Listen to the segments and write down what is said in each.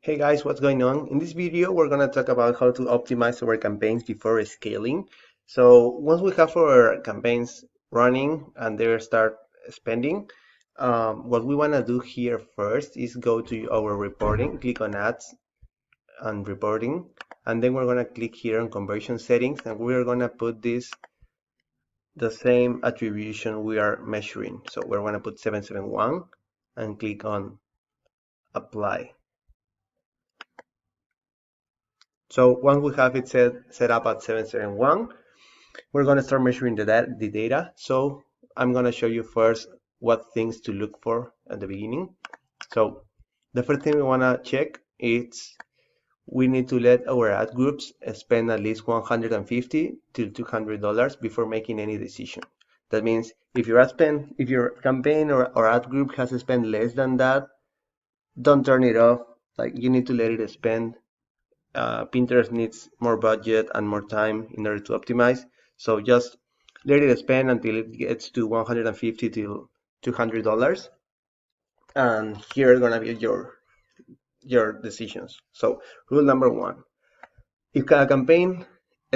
Hey guys, what's going on? In this video, we're going to talk about how to optimize our campaigns before scaling. So once we have our campaigns running and they start spending, what we want to do here first is go to our reporting, click on ads and reporting, and then we're going to click here on conversion settings, and we're going to put the same attribution we are measuring. So we're going to put 771 and click on apply. So once we have it set up at 771, we're going to start measuring the data. So I'm going to show you first what things to look for at the beginning. So the first thing we want to check is we need to let our ad groups spend at least $150 to $200 before making any decision. That means if your campaign or ad group has spent less than that, don't turn it off. Like, you need to let it spend. Pinterest needs more budget and more time in order to optimize. So just let it spend until it gets to $150 to $200. And here are gonna be your decisions. So rule number one, if a campaign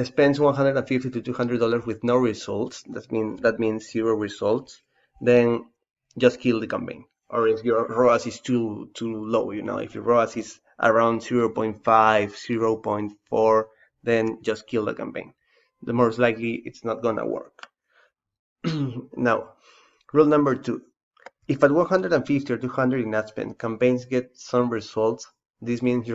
spends $150 to $200 with no results, that means zero results, then just kill the campaign. Or if your ROAS is too low, if your ROAS is around 0.5, 0.4, then just kill the campaign. The most likely it's not gonna work. Now, rule number two, if at 150 or 200 in ad spend, campaigns get some results, this means if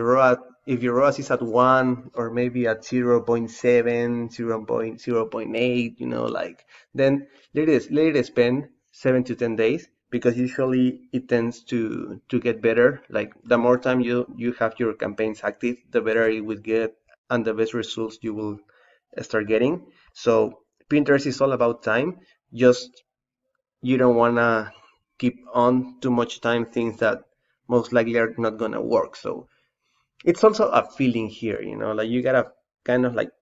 your ROAS is at 1 or maybe at 0.7, 0.8, then let it spend 7 to 10 days, because usually it tends to get better. Like, the more time you have your campaigns active, the better it will get and the best results you will start getting. So Pinterest is all about time. Just, you don't want to keep on too much time things that most likely are not gonna work. So it's also a feeling here, like you gotta kind of like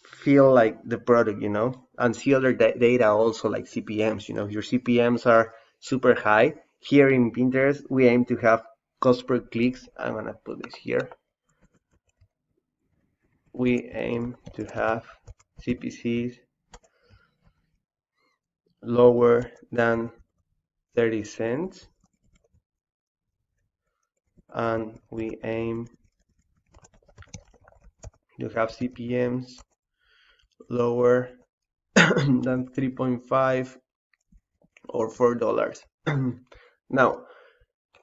feel like the product, and see other data also, like CPMs. If your CPMs are super high, here in Pinterest we aim to have cost per clicks. I'm gonna put this here. We aim to have CPCs lower than 30 cents, and we aim to have CPMs lower than 3.5 or $4. Now,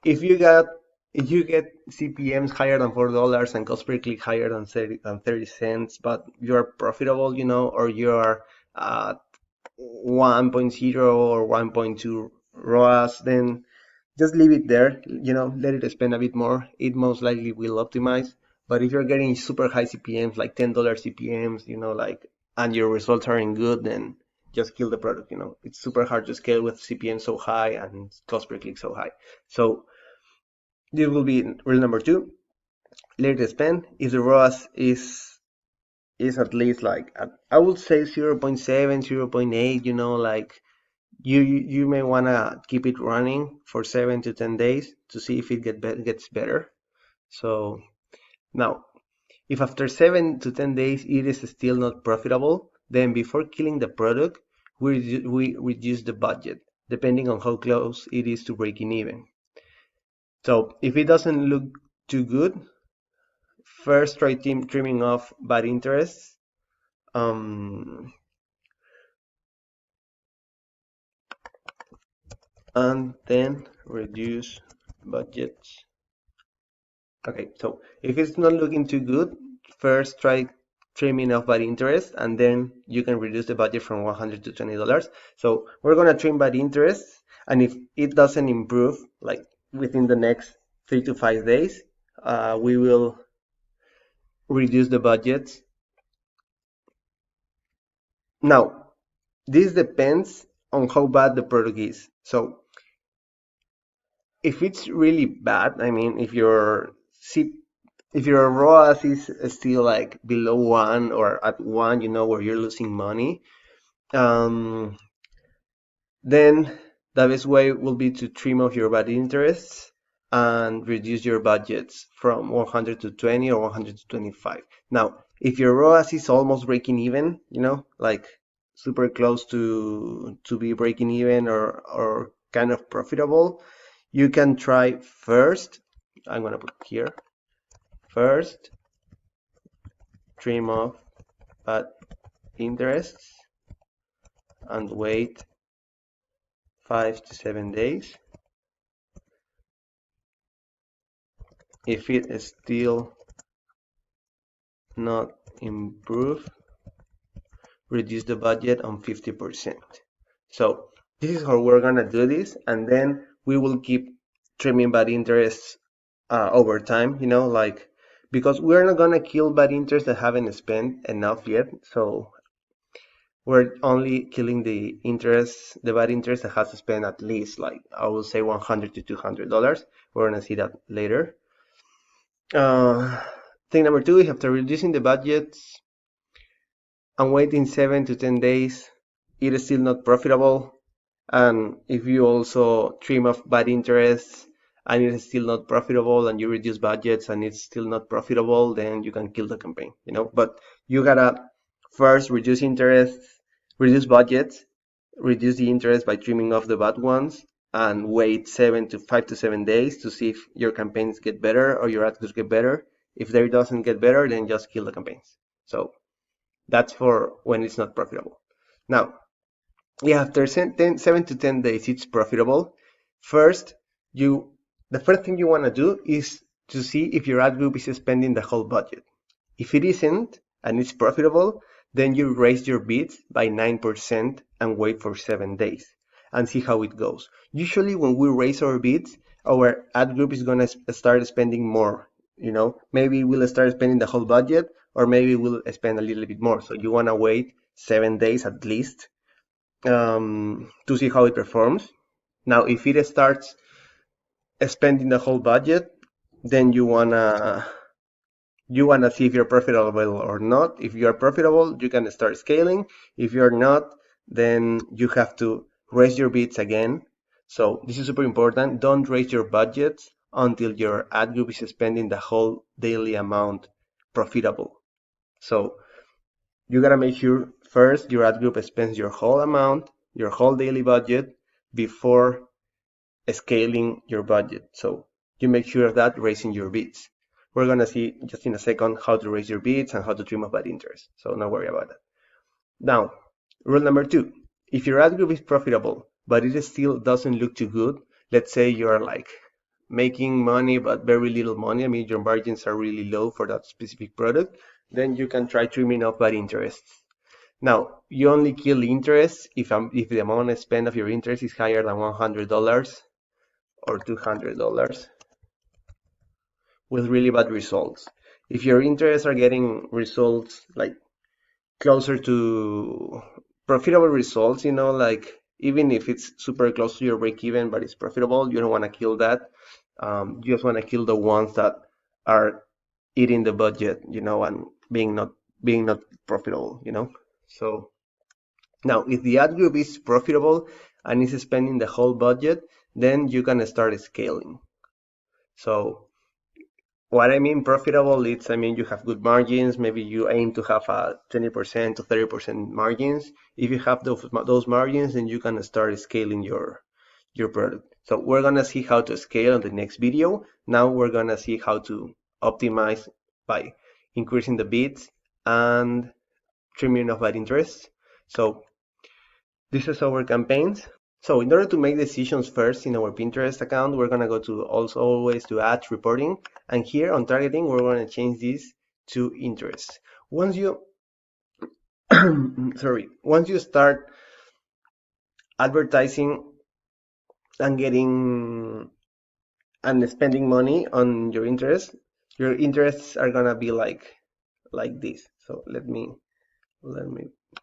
if you get CPMs higher than $4 and cost per click higher than 30 cents, but you're profitable, or you're at 1.0 or 1.2 ROAS, then just leave it there. Let it spend a bit more. It most likely will optimize. But if you're getting super high CPMs, like $10 CPMs, and your results aren't good, then just kill the product. It's super hard to scale with CPM so high and cost per click so high. So this will be rule number two. Let it spend. If the ROAS is at least I would say 0.7, 0.8, like you may want to keep it running for 7 to 10 days to see if it gets better. So now, if after 7 to 10 days it is still not profitable, then before killing the product, we reduce the budget, depending on how close it is to breaking even. So if it doesn't look too good, first try trimming off bad interests. And then reduce budgets. Okay, so if it's not looking too good, first try trimming off bad interest, and then you can reduce the budget from $100 to $20. So we're gonna trim bad interest, and if it doesn't improve, like within the next 3 to 5 days, we will reduce the budgets. Now, this depends on how bad the product is. So if it's really bad, I mean, if your ROAS is still like below 1 or at 1, where you're losing money, then the best way will be to trim off your bad interests and reduce your budgets from 100 to 20 or 100 to 25. Now, if your ROAS is almost breaking even, you know, like super close to be breaking even or kind of profitable, you can try first, I'm gonna put here, first trim off bad interests and wait 5 to 7 days. If it is still not improved, reduce the budget on 50%. So this is how we're gonna do this, and then we will keep trimming bad interests over time, you know, like, because we're not gonna kill bad interests that haven't spent enough yet. So we're only killing the interest, the bad interest that has to spend at least, like, I will say $100 to $200. We're gonna see that later. Thing number two, after reducing the budgets and waiting 7 to 10 days, it is still not profitable. And if you also trim off bad interests and it is still not profitable, and you reduce budgets and it's still not profitable, then you can kill the campaign, you know. But you gotta first reduce interest, reduce budgets, reduce the interest by trimming off the bad ones, and wait 5 to 7 days to see if your campaigns get better or your ads get better. If they doesn't get better, then just kill the campaigns. So that's for when it's not profitable. Now, yeah, after 7 to 10 days, it's profitable. First, the first thing you want to do is to see if your ad group is spending the whole budget. If it isn't and it's profitable, then you raise your bids by 9% and wait for 7 days and see how it goes. Usually when we raise our bids, our ad group is going to start spending more. You know, maybe we'll start spending the whole budget, or maybe we'll spend a little bit more. So you want to wait 7 days at least to see how it performs. Now, if it starts spending the whole budget, then you wanna see if you're profitable or not. If you're profitable, you can start scaling. If you're not, then you have to raise your bids again. So this is super important. Don't raise your budgets until your ad group is spending the whole daily amount profitable. So you gotta make sure first your ad group spends your whole amount, your whole daily budget, before scaling your budget. So you make sure of that, raising your bids. We're gonna see just in a second how to raise your bids and how to trim off bad interest. So don't worry about that. Now, rule number two, if your ad group is profitable, but it still doesn't look too good, let's say you're like making money but very little money, I mean your margins are really low for that specific product, then you can try trimming off bad interests. Now, you only kill interest if the amount spent of your interest is higher than $100 or $200 with really bad results. If your interests are getting results like closer to profitable results, you know, like even if it's super close to your break even but it's profitable, you don't want to kill that. You just want to kill the ones that are eating the budget, you know, and being not profitable, you know. So now, if the ad group is profitable and is spending the whole budget, then you can start scaling. So what I mean profitable, I mean you have good margins. Maybe you aim to have a 20% to 30% margins. If you have those margins, then you can start scaling your product. So we're gonna see how to scale on the next video. Now we're gonna see how to optimize by increasing the bids and trimming off bad interest. So this is our campaigns. So in order to make decisions first in our Pinterest account, we're going to go to always to ads reporting. And here on targeting, we're going to change this to interest. Once you, once you start advertising and getting and spending money on your interests are going to be like this. So let me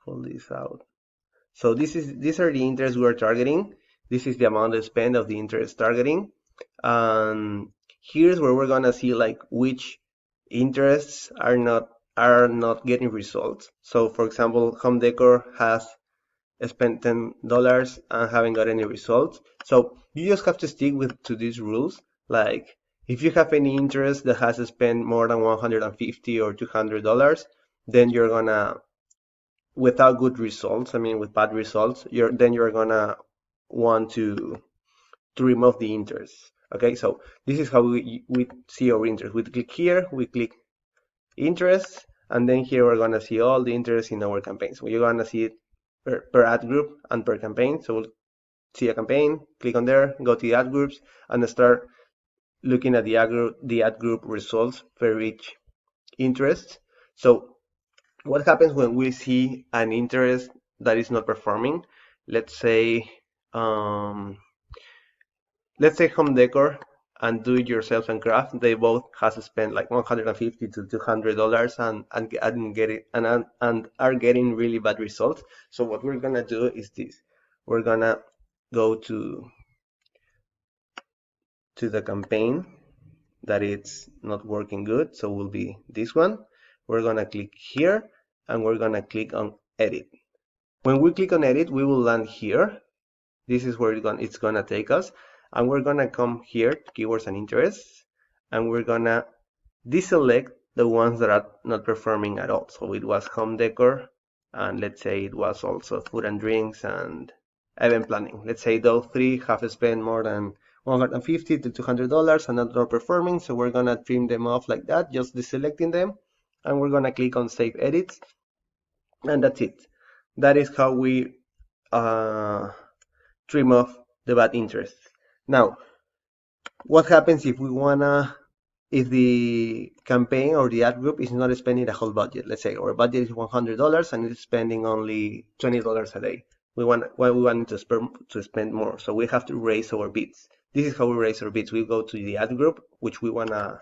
pull this out. So these are the interests we are targeting. This is the amount of spend of the interest targeting. And here's where we're gonna see like which interests are not getting results. So for example, home decor has spent $10 and haven't got any results. So you just have to stick to these rules. Like if you have any interest that has spent more than $150 or $200, then you're gonna, without good results, I mean with bad results, you're gonna want to remove the interest. Okay, so this is how we see our interest. We click here, we click interest, and then here we're gonna see all the interest in our campaigns. So you're gonna see it per ad group and per campaign. So we'll see a campaign, click on there, go to the ad groups, and start looking at the ad group results for each interest. So what happens when we see an interest that is not performing? Let's say um, home decor and do it yourself and craft, they both has spent like $150 to $200 and are getting really bad results. So what we're gonna do is this: we're gonna go to the campaign that it's not working good, so will be this one. We're gonna click here and we're gonna click on edit. When we click on edit, we will land here. This is where it's gonna take us, and we're gonna come here to keywords and interests, and we're gonna deselect the ones that are not performing at all. So it was home decor, and let's say it was also food and drinks and event planning. Let's say those three have spent more than $150 to $200 and not performing, so we're gonna trim them off like that, just deselecting them, and we're gonna click on save edits, and that's it. That is how we trim off the bad interest. Now, what happens if if the campaign or the ad group is not spending the whole budget? Let's say our budget is $100 and it's spending only $20 a day. We want to spend more, so we have to raise our bids. This is how we raise our bids. We go to the ad group, which we want to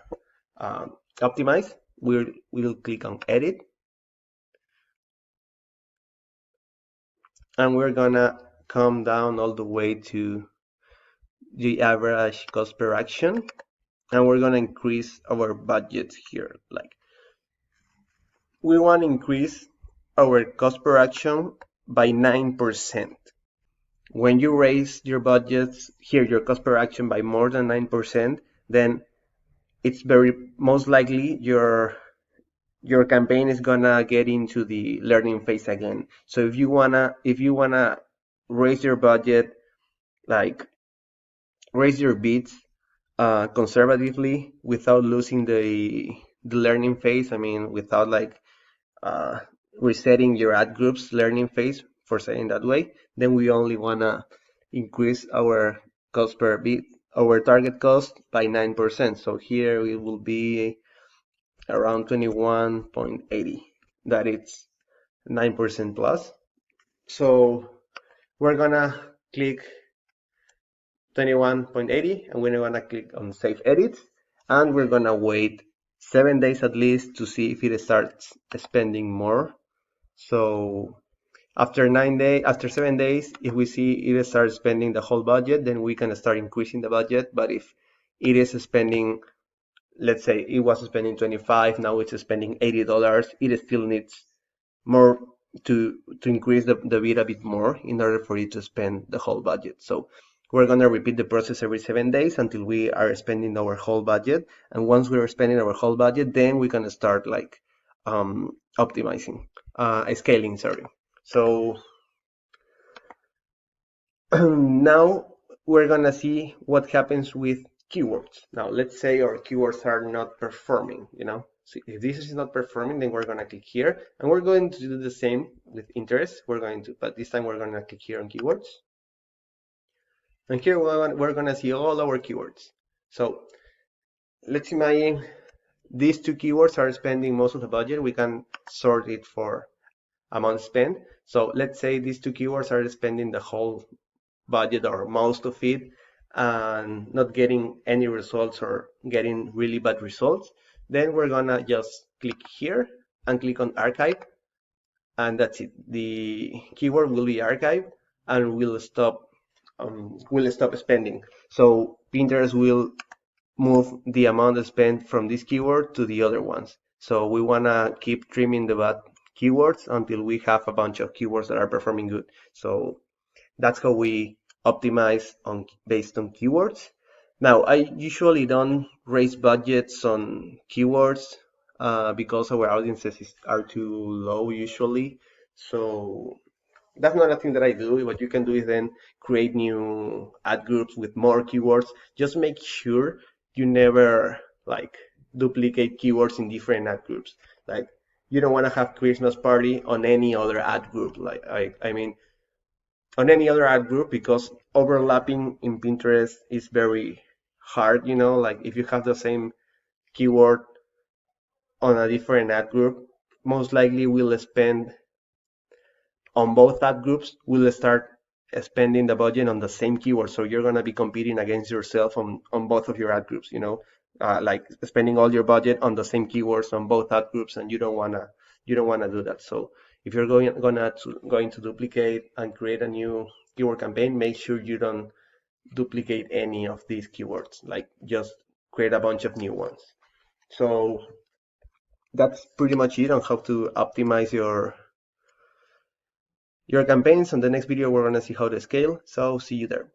optimize. We'll click on edit, and we're gonna come down all the way to the average cost per action, and we're gonna increase our budget here. Like we want to increase our cost per action by 9%. When you raise your budgets here, your cost per action by more than 9%, then it's very most likely your campaign is gonna get into the learning phase again. So if you wanna raise your budget, like raise your bids conservatively without losing the learning phase, I mean without like resetting your ad group's learning phase, for saying that way, then we only wanna increase our cost per bid, our target cost by 9%. So here it will be around 21.80. That it's 9% plus. So we're gonna click 21.80 and we're gonna click on save edits, and we're gonna wait 7 days at least to see if it starts spending more. So after 7 days, if we see it starts spending the whole budget, then we can start increasing the budget. But if it is spending, let's say it was spending 25, now it's spending $80, it still needs more to increase the bid a bit more in order for it to spend the whole budget. So we're gonna repeat the process every 7 days until we are spending our whole budget. And once we're spending our whole budget, then we can start like optimizing, scaling, sorry. So now we're gonna see what happens with keywords. Now let's say our keywords are not performing, So if this is not performing, then we're gonna click here, and we're going to do the same with interest. But this time we're gonna click here on keywords. And here we're gonna see all our keywords. So let's imagine these two keywords are spending most of the budget. We can sort it for amount spent. So let's say these two keywords are spending the whole budget or most of it and not getting any results or getting really bad results. Then we're gonna just click here and click on archive, and that's it. The keyword will be archived and will stop spending. So Pinterest will move the amount spent from this keyword to the other ones. So we wanna keep trimming the bad keywords until we have a bunch of keywords that are performing good. So that's how we optimize based on keywords. Now, I usually don't raise budgets on keywords because our audiences are too low usually. So that's not a thing that I do. What you can do is then create new ad groups with more keywords. Just make sure you never like duplicate keywords in different ad groups. Like you don't want to have Christmas party on any other ad group. Like I mean on any other ad group because overlapping in Pinterest is very hard, you know, like if you have the same keyword on a different ad group, most likely we'll spend on both ad groups, we'll start spending the budget on the same keyword. So you're going to be competing against yourself on both of your ad groups, you know, like spending all your budget on the same keywords on both ad groups, and you don't want to do that. So if you're going to duplicate and create a new keyword campaign, make sure you don't duplicate any of these keywords, like just create a bunch of new ones. So that's pretty much it on how to optimize your campaigns. On the next video, we're going to see how to scale. So see you there.